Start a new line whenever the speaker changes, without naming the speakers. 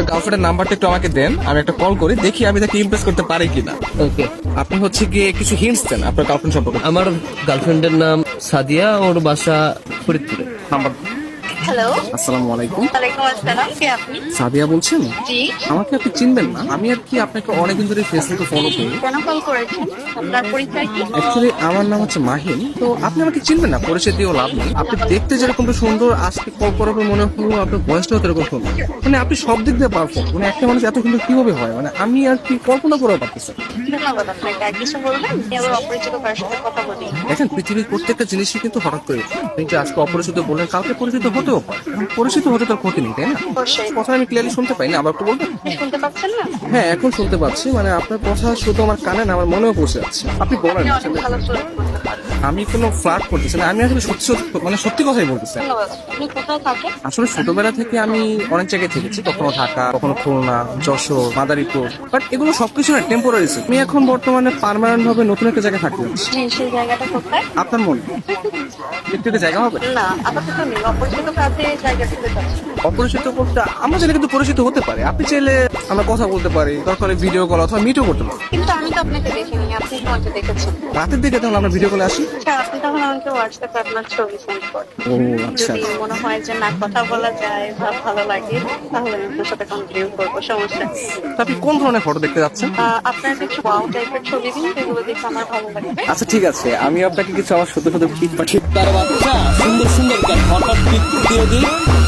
আপনার গার্লফ্রেন্ডের নাম্বারটা একটু আমাকে দেন, আমি একটা কল করি, দেখি আমি তাকে ইমপ্রেস করতে পারি কিনা।
ওকে।
আপনি হচ্ছে গিয়ে কিছু হিন্টস দেন আপনার গার্লফ্রেন্ড সম্পর্কে।
আমার গার্লফ্রেন্ডের নাম সাদিয়া, ওর বাসা ফরিদপুরে।
নাম্বার।
হ্যালো,
আসসালামু আলাইকুম।
ওয়ালাইকুম আসসালাম। কে আপনি?
সাদিয়া বলছেন?
জি।
আমাকে আপনি চিনবেন না, আমি আর কি আপনাকে অনেকদিন ধরে ফেসবুকে ফলো করি।
কেন কল করেছেন? আপনার পরিচয় কি?
অ্যাকচুয়ালি আমার নাম হচ্ছে মাহিন, তো আপনি আমাকে চিনবেন না, পরিচয় দিয়েও লাভ নেই। আপনি দেখতে যেরকম সুন্দর, আজকে কল করার পর মনে হলো আপনার বয়সটাও এরকম সুন্দর। মানে আপনি সব দিক দিয়ে পারফেক্ট। মানে একটা মানুষ এত সুন্দর কিভাবে হয়, মানে আমি আর কি কল্পনা করেও পারতেছি না।
ধন্যবাদ আপনাকে। আর কিছু বলবেন? আমি আবার অপরিচিত কারোর সাথে কথা বলি।
দেখেন, পৃথিবীর প্রত্যেকটা জিনিসই কিন্তু হঠাৎ করে হয়। আপনি যে আজকে অপরিচিত বললেন, কালকে পরিচিত হতেও পারে। এখন পরিচিত হতে তার ক্ষতি নেই, তাই না?
অবশ্যই।
কথা আমি ক্লিয়ারলি শুনতে পাই না, আবার একটু বলবেন?
শুনতে পাচ্ছেন না?
হ্যাঁ, এখন শুনতে পাচ্ছি। মানে আপনার কথা শুধু আমার কানে না, আমার মনেও পৌঁছে যাচ্ছে। আপনি বলেন।
আপনি অনেক ভালো ফ্লার্ট করতে পারেন।
আমি কোনো ফ্লার্ট করতেছি না, আমি আসলে সত্যি সত্যি মানে সত্যি কথাই বলতেছি।
ধন্যবাদ। আপনি কোথায় থাকেন?
আসলে ছোটবেলা থেকে আমি অনেক জায়গায় থেকেছি, কখনো ঢাকা, কখনো খুলনা, যশোর, মাদারীপুর। বাট এগুলো সবকিছু না টেম্পোরারি। আমি এখন বর্তমানে পার্মানেন্ট ভাবে নতুন একটা জায়গায় থাকতে যাচ্ছি।
জি, সেই জায়গাটা কোথায়?
আপনার মনে একটু একটা জায়গা হবে?
না, আপাতত নেই। অপরিচিত কাজে জায়গা খুঁজে পাচ্ছি।
অপরিচিত বলতে আমরা চাইলে কিন্তু পরিচিত হতে পারি। আপনি চাইলে আমরা কথা বলতে পারি, দরকার ভিডিও কল অথবা মিটও করতে পারি।
কিন্তু আমি তো আপনাকে দেখিনি, আপনি আমাকে দেখেছেন।
রাতের দিকে তাহলে আমরা ভিডিও কলে আসি।
আচ্ছা, আপনি তখন আমাকে হোয়াটসঅ্যাপে আপনার ছবি সেন্ড করেন।
ও আচ্ছা।
যদি মনে হয় যে না, কথা বলা যায় বা ভালো লাগে, তাহলে আমি আপনার সাথে কন্টিনিউ করবো, সমস্যা নেই।
তো আপনি কোন ধরনের ফটো দেখতে যাচ্ছেন?
আপনার কিছু ওয়াও টাইপের ছবি দিন, যেগুলো দেখে আমার ভালো লাগবে।
আচ্ছা ঠিক আছে, আমি আপনাকে কিছু আমার শুধু শুধু
তার বাচ্চা সুন্দর সুন্দর হঠাৎ দিয়ে দিই।